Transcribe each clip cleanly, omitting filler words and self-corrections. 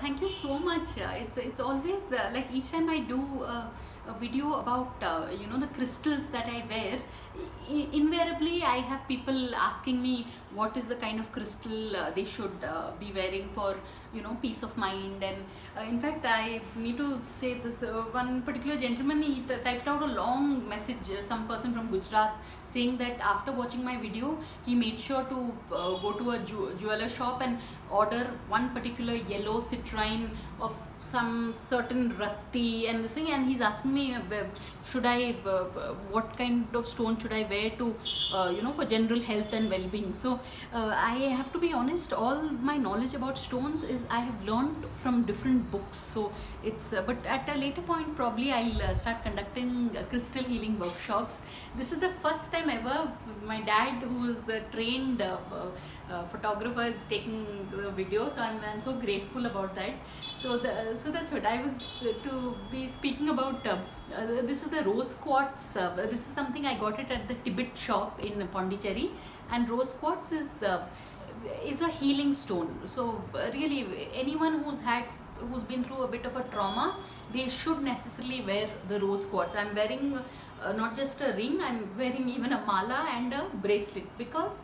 thank you so much. It's always like each time I do a video about the crystals that I wear. Invariably, I have people asking me what is the kind of crystal they should be wearing for peace of mind. And in fact, I need to say this. One particular gentleman, he typed out a long message. Some person from Gujarat saying that after watching my video, he made sure to go to a jeweler shop and order one particular yellow citrine of some certain rati and this thing, and he's asking me should I what kind of stone should I wear to for general health and well-being. So I have to be honest, all my knowledge about stones is I have learned from different books. So it's but at a later point probably I'll start conducting crystal healing workshops. This is the first time ever my dad, who is a trained photographer, is taking the video, so I'm so grateful about that. So that's what I was to be speaking about. This is the rose quartz. This is something I got it at the Tibet shop in Pondicherry, and rose quartz is a healing stone. So really, anyone who's been through a bit of a trauma, they should necessarily wear the rose quartz. I'm wearing not just a ring, I'm wearing even a mala and a bracelet, because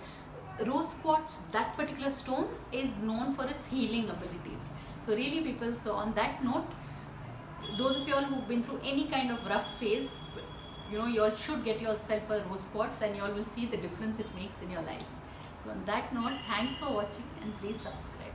rose quartz, that particular stone, is known for its healing abilities. So really people, so on that note, those of you all who've been through any kind of rough phase, you all should get yourself a rose quartz, and you all will see the difference it makes in your life. So on that note, thanks for watching, and please subscribe.